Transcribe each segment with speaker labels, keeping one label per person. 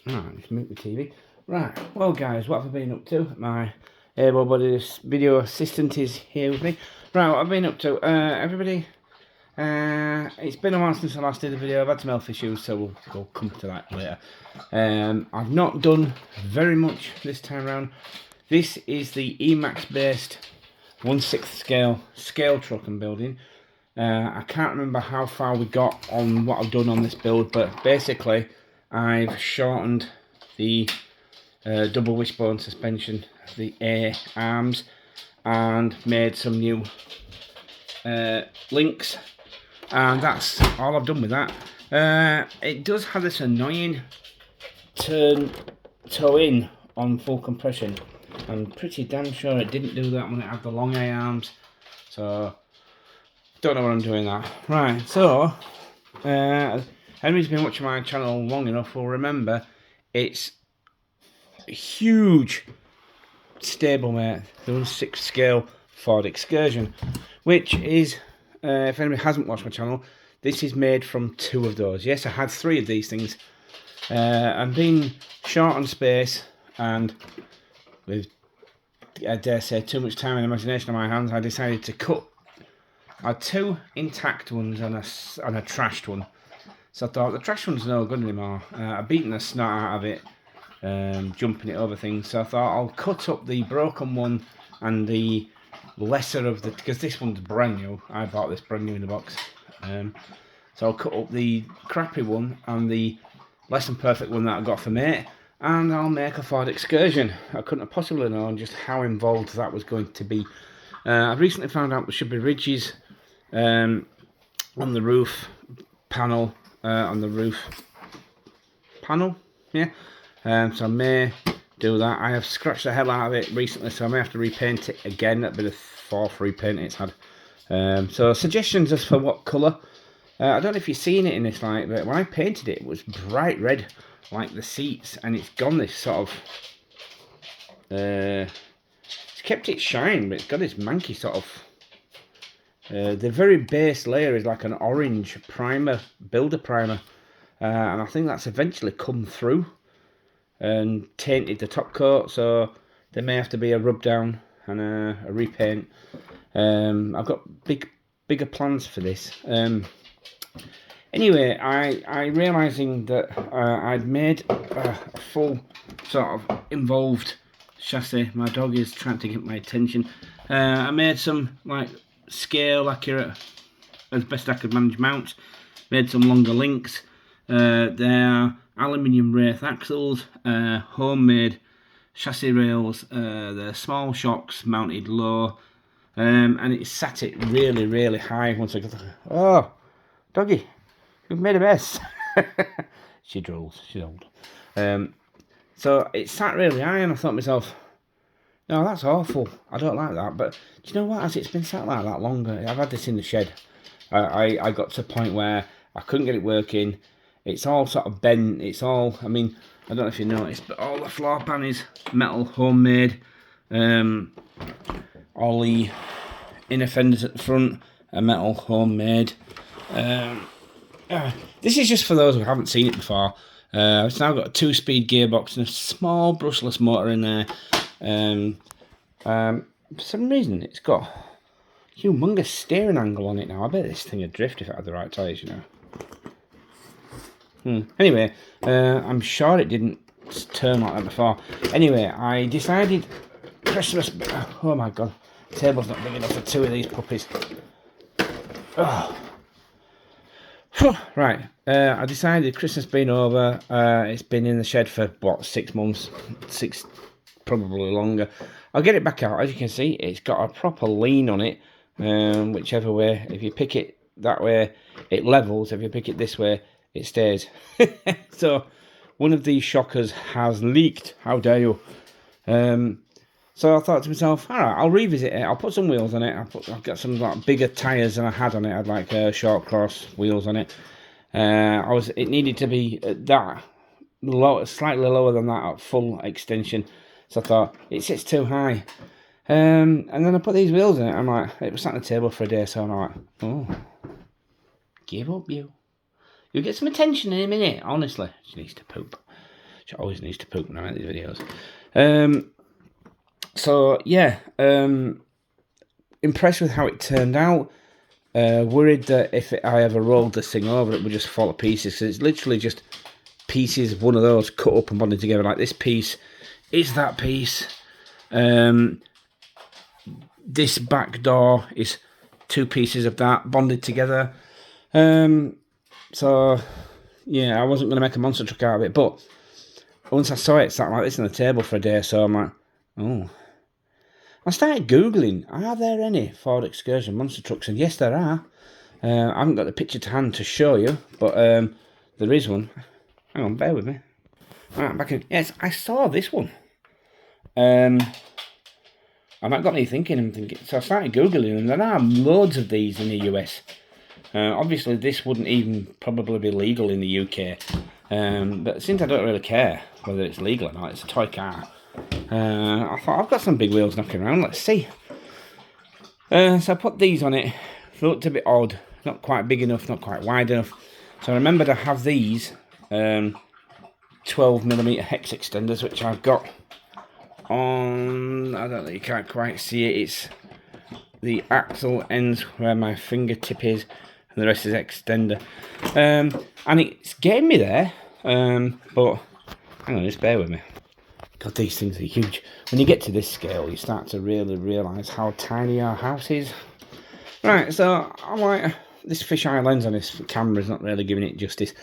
Speaker 1: Alright, just mute the TV. Right, well guys, what have I been up to? My able-bodied video assistant is here with me. Right, what I've been up to, everybody, it's been a while since I last did a video. I've had some health issues, so we'll come to that later. I've not done very much this time around. This is the Emax based 1/6 scale truck I'm building. I can't remember how far we got on what I've done on this build, but basically I've shortened the double wishbone suspension, the A arms, and made some new links, and that's all I've done with that. It does have this annoying toe in on full compression. I'm pretty damn sure it didn't do that when it had the long A arms, so don't know what I'm doing that. Right, so anybody's been watching my channel long enough will remember it's a huge stablemate, the 1/6 scale Ford Excursion, which is, if anybody hasn't watched my channel, this is made from 2 of those. Yes, I had 3 of these things. I'm being short on space, and with, I dare say, too much time and imagination on my hands, I decided to cut. I had 2 intact ones and a trashed one. So I thought, the trash one's no good anymore. I've beaten the snot out of it, jumping it over things. So I thought I'll cut up the broken one and the lesser of the, because this one's brand new. I bought this brand new in the box. So I'll cut up the crappy one and the less than perfect one that I got for mate, and I'll make a Ford Excursion. I couldn't have possibly known just how involved that was going to be. I've recently found out there should be ridges on the roof panel, on the roof panel, yeah. So I may do that. I have scratched the hell out of it recently, so I may have to repaint it again. That'll be the 4th repaint it's had. So suggestions as for what colour. I don't know if you've seen it in this light, but when I painted it, it was bright red, like the seats, and it's gone this sort of, it's kept it shine, but it's got this manky sort of, the very base layer is like an orange primer, builder primer, and I think that's eventually come through and tainted the top coat, so there may have to be a rub down and a repaint. I've got bigger plans for this. Anyway, I realising that I'd made a full sort of involved chassis. My dog is trying to get my attention. I made some like scale accurate, as best I could manage, mounts. Made some longer links. They're aluminium wraith axles, homemade chassis rails. They're small shocks mounted low, and it sat it really high. Once I got the, oh, doggy, you've made a mess. She drools, she's old. So it sat really high, and I thought to myself, no, that's awful. I don't like that. But do you know what? As it's been sat like that longer, I've had this in the shed. I got to a point where I couldn't get it working. It's all sort of bent. It's all, I mean, I don't know if you noticed, but all the floor pan is metal, homemade. All the inner fenders at the front are metal, homemade. This is just for those who haven't seen it before. It's now got a 2-speed gearbox and a small brushless motor in there. For some reason it's got a humongous steering angle on it now. I bet this thing would drift if it had the right tyres, you know. Anyway, I'm sure it didn't turn like that before. Anyway, I decided Christmas, oh my god, the table's not big enough for 2 of these puppies. Oh. Right, I decided Christmas being over, it's been in the shed for what, 6 months, 6, probably longer. I'll get it back out. As you can see, it's got a proper lean on it, whichever way. If you pick it that way, it levels. If you pick it this way, it stays. So one of these shockers has leaked. How dare you? So I thought to myself, all right, I'll revisit it. I'll put some wheels on it. I've got some like bigger tyres than I had on it. I had like short cross wheels on it. It needed to be that low, slightly lower than that at full extension. So I thought it sits too high. And then I put these wheels in it. I'm like, it was sat on the table for a day, so I'm like, oh, give up, you. You'll get some attention in a minute. Honestly, she needs to poop. She always needs to poop when I make these videos. So yeah, impressed with how it turned out. Worried that if I ever rolled this thing over, it would just fall to pieces. So it's literally just pieces of one of those cut up and bonded together. Like this piece is that piece. This back door is 2 pieces of that bonded together. So yeah, I wasn't going to make a monster truck out of it, but once I saw it sat like this on the table for a day, so I'm like, oh. I started Googling, are there any Ford Excursion monster trucks? And yes, there are. I haven't got the picture to hand to show you, but there is one. Hang on, bear with me. Right, back in. Yes, I saw this one. And that got me thinking, so I started Googling, and there are loads of these in the US. Obviously, this wouldn't even probably be legal in the UK. But since I don't really care whether it's legal or not, it's a toy car. I thought, I've got some big wheels knocking around, let's see. So I put these on it. They looked a bit odd, not quite big enough, not quite wide enough. So I remembered I have these 12mm hex extenders, which I've got on, I don't know, you can't quite see it. It's the axle ends where my fingertip is, and the rest is extender. And it's getting me there, but hang on, just bear with me. God, these things are huge. When you get to this scale, you start to really realise how tiny our house is. Right, so I'm like, this fisheye lens on this camera is not really giving it justice.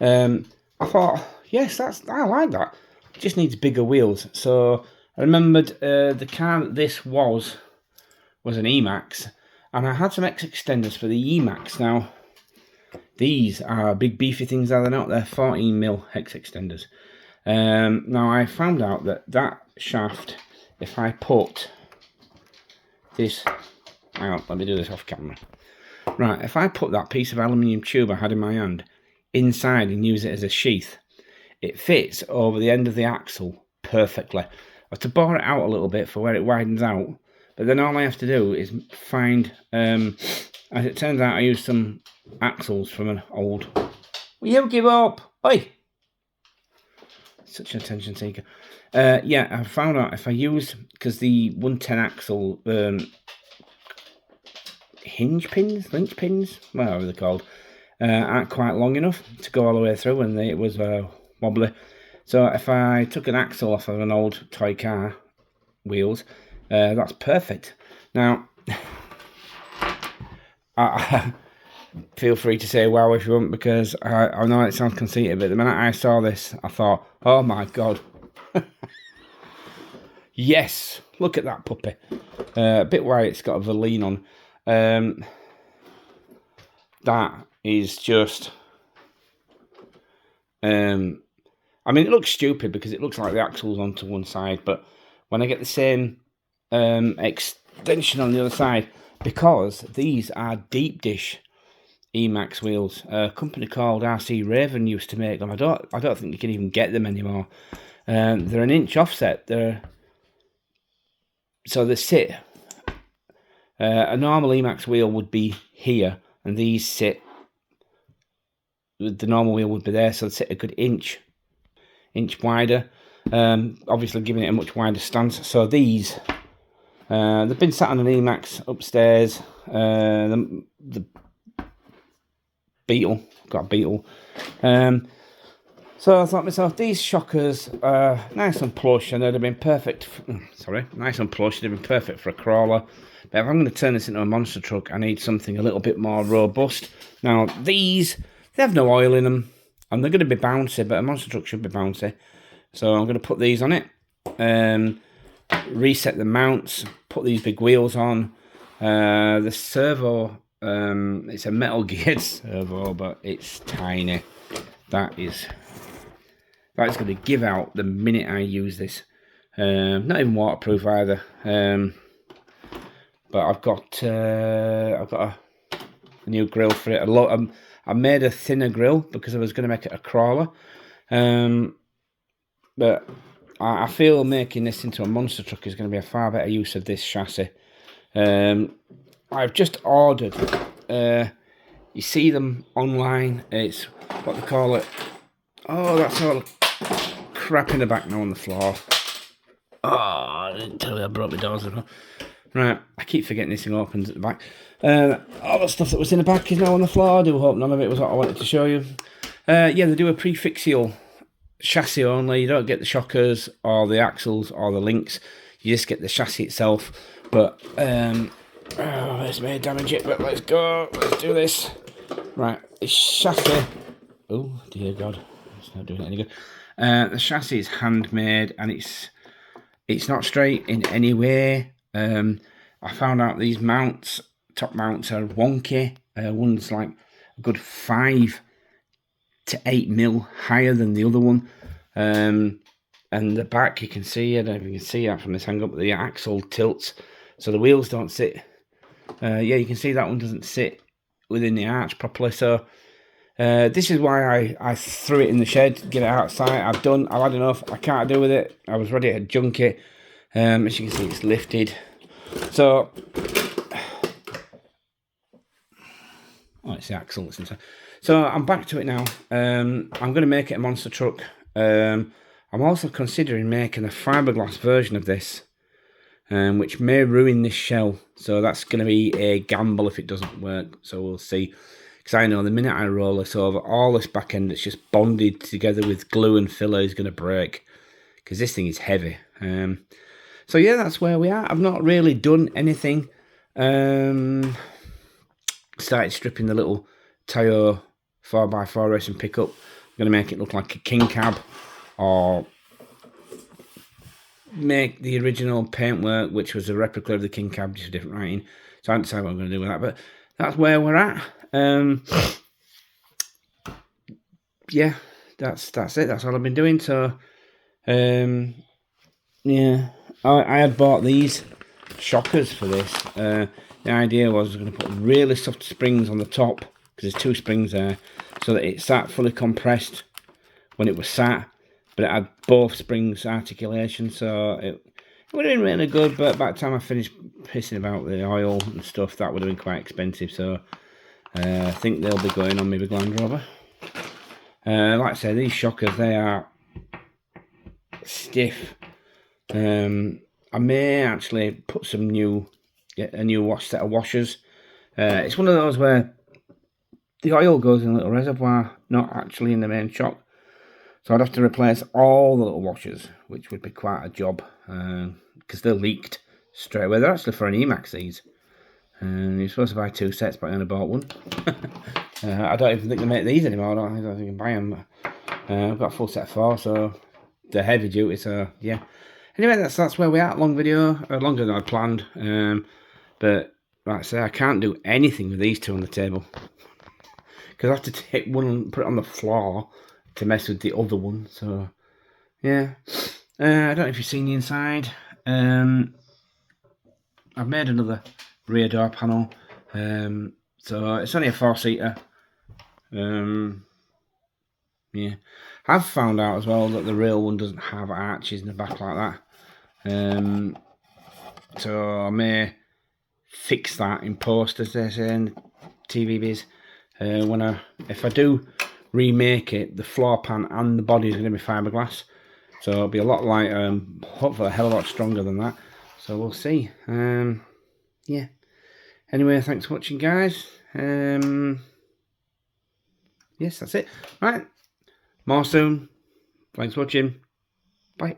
Speaker 1: I thought, yes, I like that. It just needs bigger wheels. So I remembered the car that this was an Emax, and I had some X extenders for the Emax. Now, these are big beefy things, are they not? They're 14mm hex extenders. Now I found out that shaft, if I put this, hang on, let me do this off camera. Right, if I put that piece of aluminium tube I had in my hand inside and use it as a sheath, it fits over the end of the axle perfectly. I have to bore it out a little bit for where it widens out, but then all I have to do is find, as it turns out, I used some axles from an old, will you give up? Oi! Such an attention seeker. Yeah, I found out if I use, because the 110 axle hinge pins, link pins, whatever they're called, aren't quite long enough to go all the way through, and it was wobbly. So if I took an axle off of an old toy car wheels, that's perfect. Now, feel free to say wow if you want, because I know it sounds conceited, but the minute I saw this, I thought, oh my god. Yes, look at that puppy. A bit where it's got a Verleen on. That is just... I mean, it looks stupid because it looks like the axle's onto one side, but when I get the same extension on the other side, because these are deep dish Emax wheels. A company called RC Raven used to make them. I don't think you can even get them anymore. They're an inch offset. So they sit. A normal Emax wheel would be here, and these sit. The normal wheel would be there, so they sit a good inch wider. Obviously, giving it a much wider stance. So these, they've been sat on an Emax upstairs. The Beetle, got a Beetle. So I thought to myself, these shockers are nice and plush, and they'd have been perfect. Nice and plush. They'd have been perfect for a crawler. But if I'm going to turn this into a monster truck, I need something a little bit more robust. Now these, they have no oil in them, and they're going to be bouncy. But a monster truck should be bouncy. So I'm going to put these on it, reset the mounts, put these big wheels on. The servo. It's a metal geared servo, but it's tiny. That is going to give out the minute I use this. Not even waterproof either. But I've got a new grill for it. I made a thinner grill because I was going to make it a crawler. But I feel making this into a monster truck is going to be a far better use of this chassis. I've just ordered, you see them online, it's what they call it, oh that's all crap in the back now on the floor. Oh, I didn't tell you I brought my doors as well. Right, I keep forgetting this thing opens at the back. All the stuff that was in the back is now on the floor. I do hope none of it was what I wanted to show you. Yeah, they do a prefixal chassis only. You don't get the shockers or the axles or the links. You just get the chassis itself. But, this may damage it, but let's go. Let's do this. Right, the chassis. Oh, dear God. It's not doing it any good. The chassis is handmade and it's not straight in any way. I found out these mounts, top mounts, are wonky. One's like a good 5 to 8 mil higher than the other one. And the back, you can see, I don't know if you can see that from this angle, but the axle tilts, so the wheels don't sit. Yeah, you can see that one doesn't sit within the arch properly. So this is why I threw it in the shed, get it outside. I've had enough. I can't do with it. I was ready to junk it. As you can see, it's lifted. So, oh, it's the axle that's inside. So I'm back to it now. I'm going to make it a monster truck. I'm also considering making a fiberglass version of this, which may ruin this shell. So that's going to be a gamble if it doesn't work. So we'll see. Because I know the minute I roll this over, all this back end that's just bonded together with glue and filler is going to break. Because this thing is heavy. So yeah, that's where we are. I've not really done anything. Started stripping the little Tayo 4x4 racing pickup. I'm going to make it look like a king cab, or make the original paintwork, which was a replica of the king cab, just a different writing. So I haven't decided what I'm going to do with that, but that's where we're at. Yeah, that's it. That's all I've been doing. So, yeah, I had bought these shockers for this. The idea was I was going to put really soft springs on the top, because there's 2 springs there, so that it sat fully compressed when it was sat, but it had both springs articulation, so it would have been really good. But by the time I finished pissing about the oil and stuff, that would have been quite expensive. So I think they'll be going on my big Land Rover. Like I say, these shockers, they are stiff. I may actually put a new set of washers. It's one of those where the oil goes in a little reservoir, not actually in the main shock. So I'd have to replace all the little washers, which would be quite a job, because they're leaked straight away. They're actually for an Emax, these. You're supposed to buy 2 sets, but I only bought 1. I don't even think they make these anymore. I don't think you can buy them. I've got a full set of 4, so they're heavy duty. So yeah. Anyway, that's where we are. Long video, longer than I planned. But like I say, I can't do anything with these 2 on the table, because I have to take one and put it on the floor to mess with the other one. So yeah, I don't know if you've seen the inside. I've made another rear door panel, so it's only a 4-seater. Yeah, I've found out as well that the real one doesn't have arches in the back like that, so I may fix that in post, as they say in TV biz. If I do remake it, the floor pan and the body is going to be fiberglass, so it'll be a lot lighter, hopefully a hell of a lot stronger than that. So we'll see. Yeah. Anyway, thanks for watching, guys. Yes, that's it. Right. More soon. Thanks for watching. Bye.